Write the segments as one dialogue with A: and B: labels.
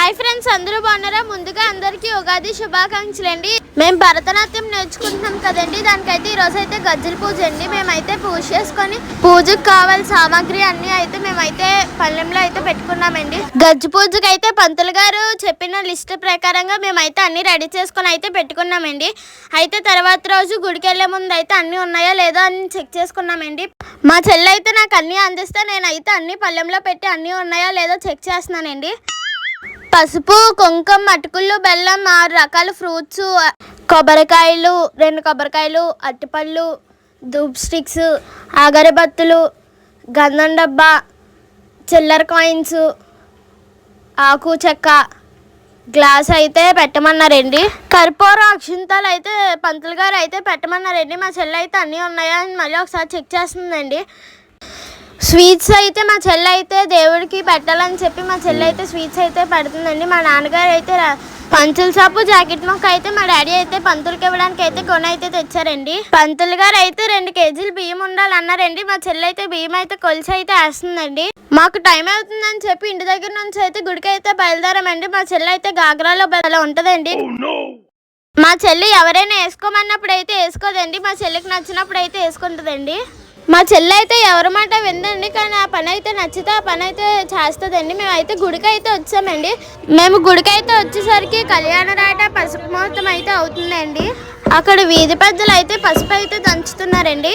A: Hi friends, అందరూ బాగున్నారా? ముందుగా అందరికీ ఉగాది శుభాకాంక్షలు అండి. మేము భరతనాట్యం నేర్చుకుంటున్నాం కదండి, దానికైతే ఈరోజు అయితే గజ్జల పూజ అండి. మేమైతే పూజ చేసుకొని పూజకు కావాల్సిన సామాగ్రి అన్ని అయితే మేమైతే పళ్ళెంలో అయితే పెట్టుకున్నామండి. గజ్జ పూజకి అయితే పంతులు గారు చెప్పిన లిస్ట్ ప్రకారంగా మేమైతే అన్ని రెడీ చేసుకొని అయితే పెట్టుకున్నామండి. అయితే తర్వాత రోజు గుడికి వెళ్ళే ముందు అయితే అన్ని ఉన్నాయా లేదా అని చెక్ చేసుకున్నామండి. మా చెల్లి అయితే నాకు అన్ని అందిస్తే నేనైతే అన్ని పళ్ళెంలో పెట్టి అన్ని ఉన్నాయా లేదా చెక్ చేస్తున్నానండి. పసుపు, కుంకుమ, అటుకులు, బెల్లం, 6 రకాల ఫ్రూట్స్, కొబ్బరికాయలు, 2 కొబ్బరికాయలు, అరటిపళ్ళు, ధూప్ స్టిక్స్, అగరబత్తులు, గంధం డబ్బా, చిల్లర కాయిన్స్, ఆకు చెక్క, గ్లాస్ అయితే పెట్టమన్నారండి. కర్పూర అక్షింతలు అయితే పంతులు గారు అయితే పెట్టమన్నారండి. మా చెల్లి అయితే అన్నీ ఉన్నాయా అని మళ్ళీ ఒకసారి చెక్ చేస్తుందండి. స్వీట్స్ అయితే మా చెల్లి అయితే దేవుడికి పెట్టాలని చెప్పి మా చెల్లి అయితే స్వీట్స్ అయితే పెడుతుందండి. మా నాన్నగారు అయితే పంచుల షాపు, జాకెట్ మొక్క అయితే మా డాడీ అయితే పంతులకి ఇవ్వడానికి అయితే కొని అయితే తెచ్చారండి. పంతులు గారు అయితే 2 కేజీలు బియ్యం ఉండాలన్నారండి. మా చెల్లి అయితే బియ్యం అయితే కొలిసి అయితే వేస్తుందండి. మాకు టైం అవుతుందని చెప్పి ఇంటి దగ్గర నుంచి అయితే గుడికి అయితే బయలుదేరామండి. మా చెల్లి అయితే గాగ్రాలో అలా ఉంటుందండి. మా చెల్లి ఎవరైనా వేసుకోమన్నప్పుడు అయితే వేసుకోదండి, మా చెల్లికి నచ్చినప్పుడు అయితే వేసుకుంటుందండి. మా చెల్లి అయితే ఎవరి మాట విందండి, కానీ ఆ పని అయితే నచ్చితే ఆ పని అయితే చేస్తుందండి. మేమైతే గుడికి అయితే వచ్చామండి. మేము గుడికి అయితే వచ్చేసరికి కళ్యాణరాట పసుపు ముహూర్తం అయితే అవుతుందండి. అక్కడ వీధి పెద్దలు అయితే పసుపు అయితే దంచుతున్నారండి.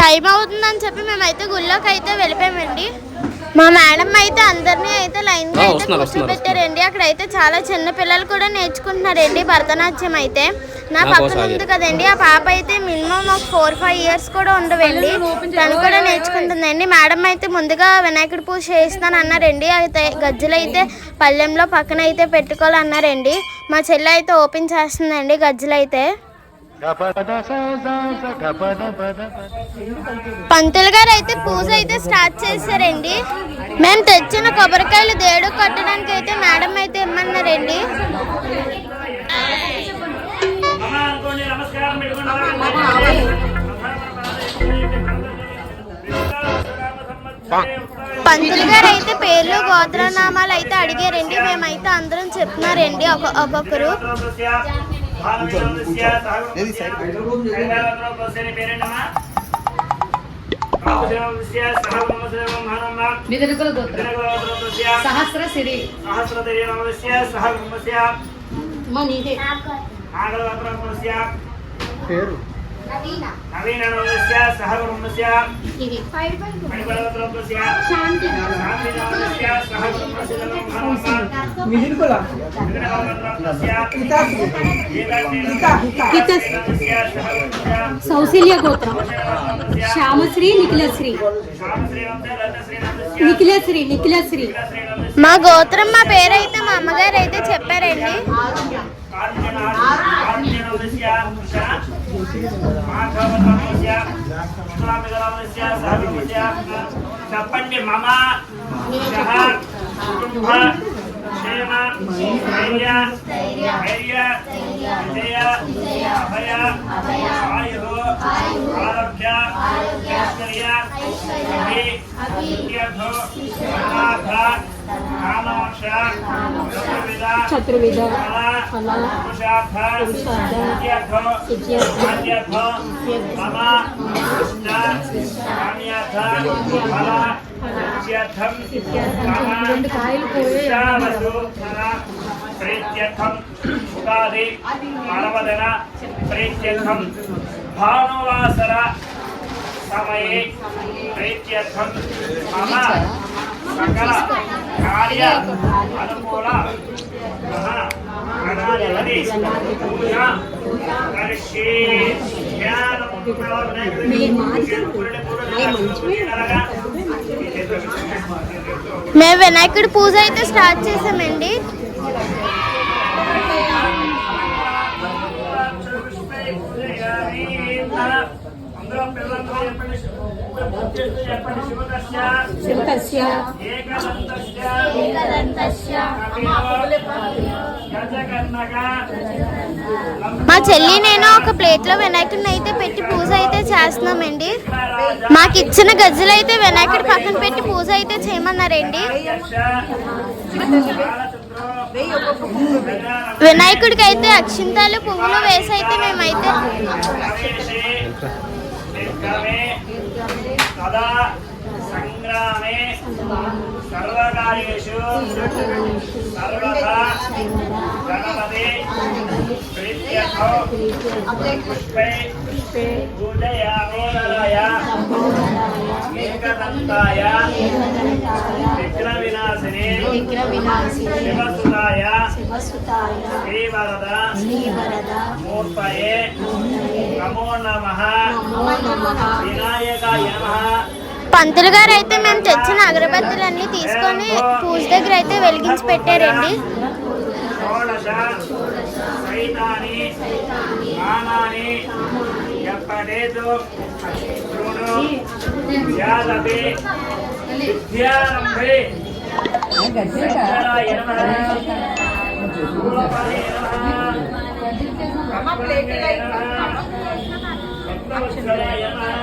A: టైం అవుతుందని చెప్పి మేమైతే గుళ్ళోకి అయితే వెళ్ళిపోయామండి. మా మేడం అయితే అందరినీ అయితే లైన్గా అయితే కూర్చోబెట్టారండి. అక్కడైతే చాలా చిన్న పిల్లలు కూడా నేర్చుకుంటున్నారండి భరతనాట్యం అయితే. నా పక్కన ఉంది కదండి, ఆ పాప అయితే మినిమం ఒక 4-5 ఇయర్స్ కూడా ఉండవండి, తను కూడా నేర్చుకుంటుందండి. మేడం అయితే ముందుగా వినాయకుడి పూజ చేస్తాను అన్నారండి. అయితే గజ్జలు అయితే పళ్ళెంలో పక్కన అయితే పెట్టుకోవాలన్నారండి. మా చెల్లి అయితే ఓపెన్ చేస్తుందండి గజ్జలు అయితే. పంతులు గారు అయితే పూజ అయితే స్టార్ట్ చేశారండి. మేము తెచ్చిన కొబ్బరికాయలు దేవుడు కట్టడానికి అయితే మేడం అయితే ఇమ్మన్నారండి. పంతులు గారు అయితే పేర్లు, గోత్రనామాలు అయితే అడిగారండి. మేమైతే అందరం చెప్తున్నారండి ఒక్కొక్కరు.
B: నవీనస్య సహగుణస్య
C: సౌశల్య గోత్రం శ్యామశ్రీ, నిఖిలశ్రీ.
A: మా గోత్రం, మా పేరైతే మా అమ్మగారు అయితే చెప్పారండి.
B: చెప్పండి. మమ క్షేమ, ధైర్య, విజయ, అభయ, ఆయు, ఆరోగ్య, ఐశ్వర్య,
C: చతుర్విధ
B: ప్రీత్యర్థం ఉగాది పర్వదన ప్రీత్యర్థం భానువాసర సమయే ప్రీత్యర్థం మమ సకల కార్య అనుకూల పూజ కరిష్యే.
A: మేము వినాయకుడి పూజ అయితే స్టార్ట్ చేసామండి.
C: శివకస్య
B: ఏకదంతస్య
A: మా చెల్లి నేను ఒక ప్లేట్లో వినాయకుడిని అయితే పెట్టి పూజ అయితే చేస్తున్నామండి. మాకు ఇచ్చిన గజ్జలు అయితే వినాయకుడి పక్కన పెట్టి పూజ అయితే చేయమన్నారండి. వినాయకుడికి అయితే అక్షింతాలు పువ్వులు వేసి అయితే మేమైతే
B: సంగ్రామే సర్వకార్యేషు సర్వదా గణపతి ప్రీత్యర్థం పుష్పై పూజయామి ఏకదంతాయ విఘ్న వినాశినే శివసుతాయ శ్రీవరద మూర్తయే నమో నమః వినాయకాయ నమః.
A: పంతులు గారు అయితే మేము తెచ్చిన అగరబత్తులన్నీ తీసుకొని పూజ దగ్గర అయితే వెలిగించి పెట్టారండి.
B: షోడశ సైతాని నామాని యప్పడేతు శృణు యాదపి విద్యారంభే శంకరాయ నమః గురుపదే నమః పద్మప్రేమికాయ నమః పద్మవత్సలాయ నమః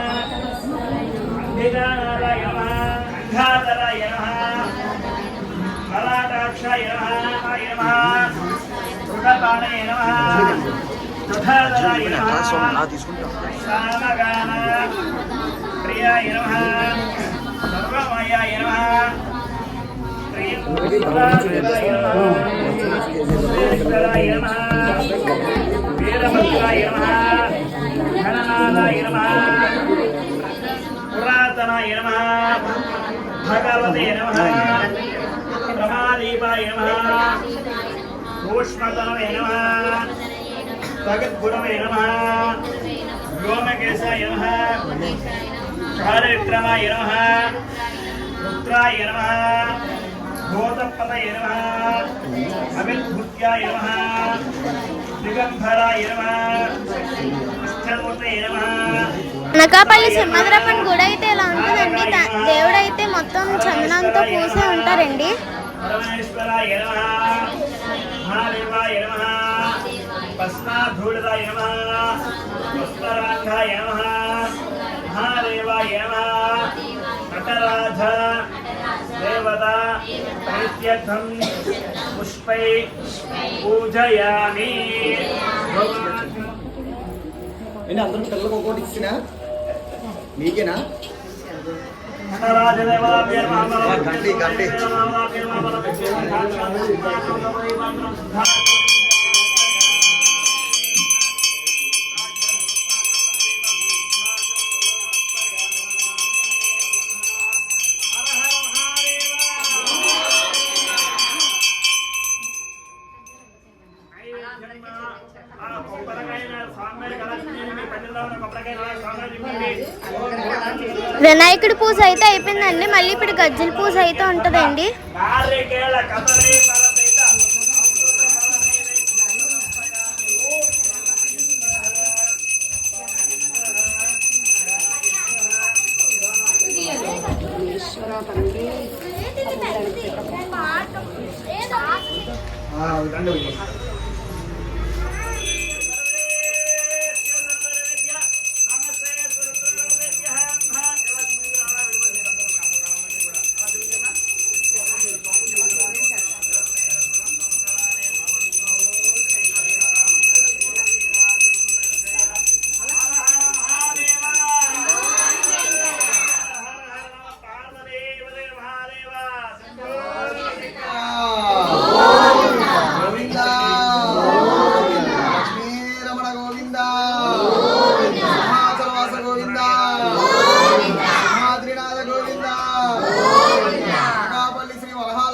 B: అంబికానారాయ నమః అంఘాధరాయ నమః మరాఠాక్షాయ నమః కృతపాణయ నమః తథాధరాయ నమః సామగాన ప్రియాయ నమః సర్వమయాయ నమః శ్రీరాయ నమః శ్రీరాయ నమః వీరభద్రాయ నమః గణనాథాయ నమః పురాతనాయ నమః భగవతే నమః రమాదీపాయ నమః భూష్మతనవే నమః జగద్గురవే నమః వ్యోమకేశాయ నమః హరివిక్రమాయ నమః రుద్రాయ నమః భూతపతయ నమః అవిద్భుత్యాయ నమః దిగంబరాయ నమః ఇష్టమూర్తయ నమః.
A: అనకాపల్లి సింహద్రప్పన్ గుడి అయితే ఇలా ఉంటుందండి. దేవుడు అయితే మొత్తం చందనంతో పూసే ఉంటారండి.
B: పరమేశ్వరాయ నమః మహాదేవాయ నమః భస్మాధూళితాయ నమః పుష్పరాంగాయ నమః మహాదేవాయ నమః నటరాజ దేవత ప్రీత్యర్థం పుష్పై పూజయామి.
D: అందరూ పిల్లలకు ఒక్కోటి ఇచ్చినా మీకేనా
B: నటరాజ దేవతాభ్యో నమః.
D: గండి గండి
A: వినాయకుడి పూజ అయితే అయిపోయిందండి. మళ్ళీ ఇప్పుడు గజ్జల పూజ అయితే ఉంటుందండి.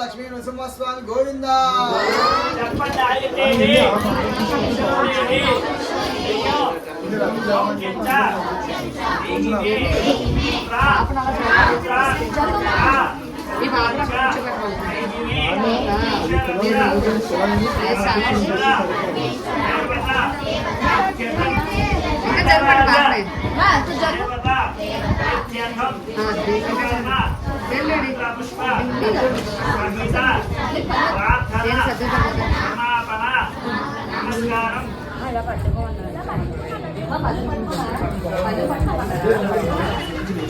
D: నరసింహస్వామి గోవింద.
B: పుష్ప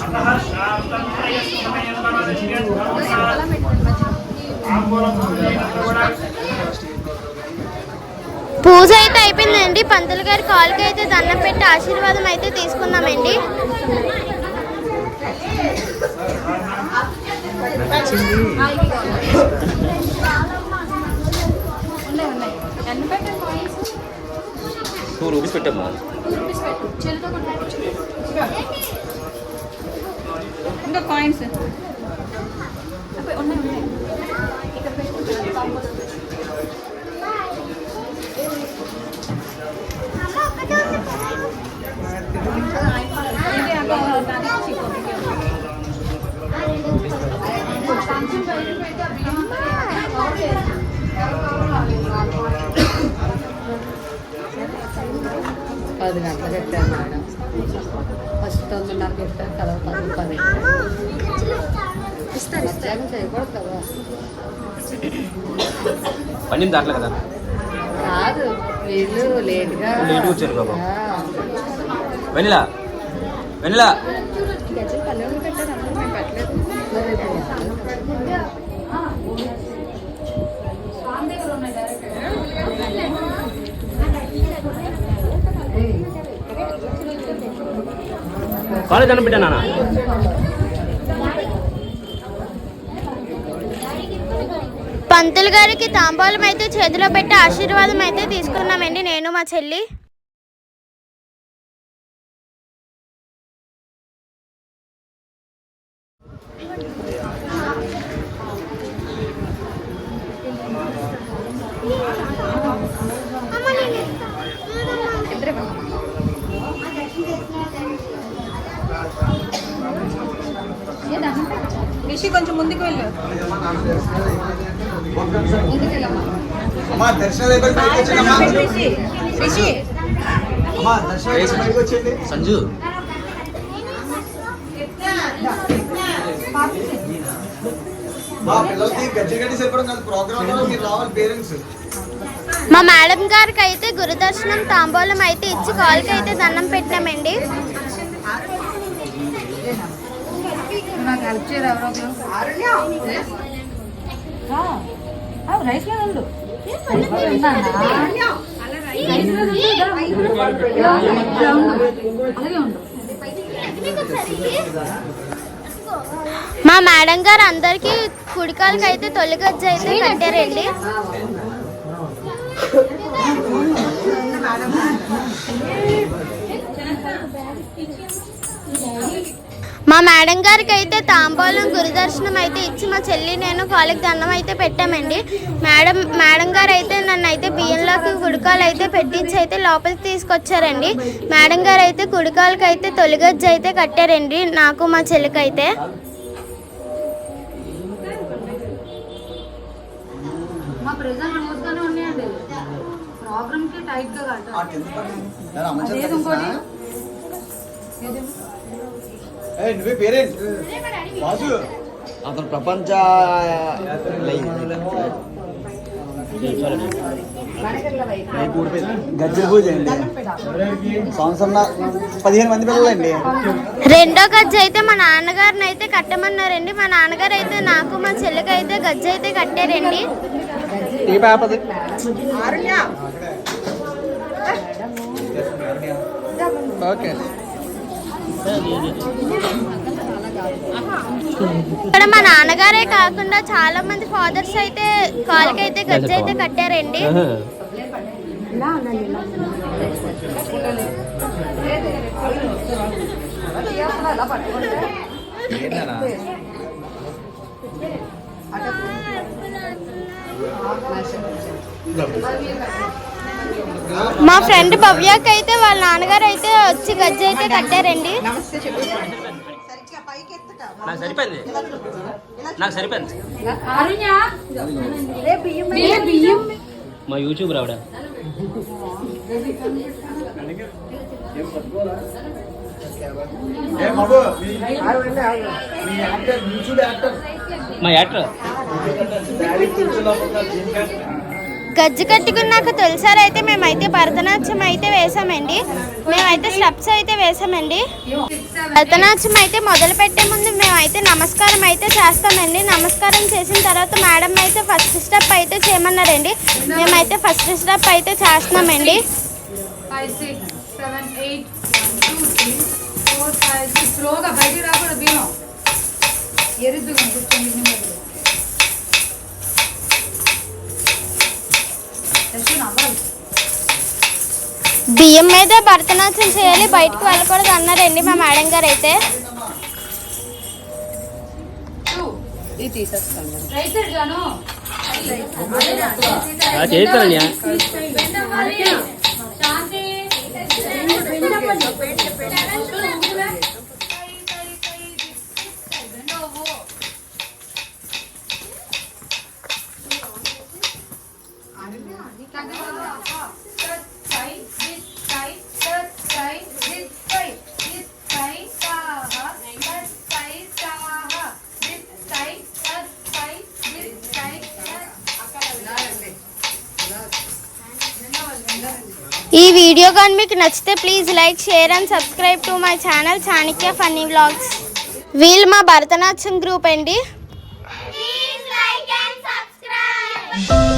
B: అతః శాంతం ప్రియస్మయం ఆంబోలం కూడా
A: పూజ అయితే అయిపోయిందండి. పంతులు గారి కాలుకి అయితే దండం పెట్టి ఆశీర్వాదం అయితే తీసుకున్నామండి.
E: ₹2 పెట్టమ్మా.
C: ఇంకా కాయిన్స్
F: పది గంటలకు పెట్టారు మేడం. ఫస్ట్ 9:30 పెట్టారు కదా, 10 మధ్యాహ్నం చేయకూడదు కదా.
E: పన్నెండు దాంట్లో కదా
F: కాదు, వీళ్ళు లేట్గా
E: వచ్చారు బాబా. వెనిలా వెనిలా
F: గజ్జలు పల్లెలు పెట్టారు, అందరూ మేము పెట్టలేదు.
E: కాలేజ్ అన్న పెట్టా నాన్న.
A: పంతులు గారికి తాంబూలం అయితే చేతిలో పెట్టి ఆశీర్వాదం అయితే తీసుకున్నామండి, నేను మా చెల్లి.
C: రిషి కొంచెం ముందుకు వెళ్ళు.
D: అమ్మా దర్శనం అయిపోయి బయటకు వచ్చేయండి అమ్మా.
C: రిషి రిషి
D: అమ్మా దర్శనం అయిపోయి బయటకు వచ్చేయండి.
E: సంజు
D: మా పిల్లలకి గజ్జి గడ్డి సరిపడం కాదు, ప్రోగ్రామ్ లో మీరు రావాలి పేరెంట్స్.
A: మా మేడం గారికి అయితే గురుదర్శనం తాంబూలం అయితే ఇచ్చి కాలుకి అయితే దండం పెట్టామండి.
F: నాకు హెల్ప్ చేయరు ఎవరో రైస్లో ఉండు. అలాగే ఉండు.
A: మా మేడం గారు అందరికి కుడికాలకి అయితే తొలి గజ్జ అయితే కట్టారండి. మా మేడం గారికి అయితే తాంబూలం గురుదర్శనం అయితే ఇచ్చి మా చెల్లి నేను కాళ్ళకి దండం అయితే పెట్టామండి. మేడం గారు అయితే నన్ను అయితే బియ్యంలోకి కుడికాలు అయితే పెట్టించి అయితే లోపలికి తీసుకొచ్చారండి. మేడం గారు అయితే కుడికాలకి అయితే తొలిగజ్జ అయితే కట్టారండి నాకు మా చెల్లికి అయితే.
F: మా ప్రెజెంట్ రోజుగానే ఉన్నాయండి, ప్రోగ్రామ్కి టైట్గా కట్టాలి.
D: నువ్వే పేరెంట్ బాసు. అతను ప్రపంచ గజ్జల పూజ అండి. సంవత్సరం 15 మంది పిల్లలండి.
A: రెండో గజ్జ అయితే మా నాన్నగారిని అయితే కట్టమన్నారండి. మా నాన్నగారు అయితే నాకు మా చెల్లికి అయితే గజ్జ అయితే కట్టారండి.
D: ఓకే
A: ఇక్కడ మా నాన్నగారే కాకుండా చాలా మంది ఫాదర్స్ అయితే కాళ్ళకైతే గజ్జ అయితే కట్టారండి. మా ఫ్రెండ్ భవ్యకి అయితే వాళ్ళ నాన్నగారు అయితే వచ్చి గజ్జ అయితే కట్టారండి.
E: నాకు సరిపోయింది. మా యూట్యూబ్ రావడా మా యాక్టర్
A: గజ్జి కట్టుకున్నాక తొలిసారి అయితే మేమైతే భరతనాట్యం అయితే వేసామండి. మేమైతే స్టెప్స్ అయితే వేసామండి. భరతనాట్యం అయితే మొదలు పెట్టే ముందు మేమైతే నమస్కారం అయితే చేస్తామండి. నమస్కారం చేసిన తర్వాత మేడం అయితే ఫస్ట్ స్టెప్ అయితే చేయమన్నారండి. మేమైతే ఫస్ట్ స్టెప్ అయితే చేస్తున్నామండి.
C: 5 6 7 8 1 2 3 4 5 6 స్లోగా బయటికి రాకూడదు భీమం ఎరుద్దుగా కూర్చోండి నిమ్మదిగా
A: బియ్యం మీద భరతనాట్యం చేయాలి, బయటకు వెళ్ళకూడదు అన్నారండి మా మేడం గారు అయితే.
C: ఇది తీసేస్తాను రైట్ సైడ్ గాను
E: చేస్తాను
C: శాంతి
A: ఈ వీడియో కానీ మీకు నచ్చితే please like, share and subscribe to my channel Chanakya funny vlogs. వీళ్ళు మా భరతనాట్యం గ్రూప్ అండి. Please like and subscribe.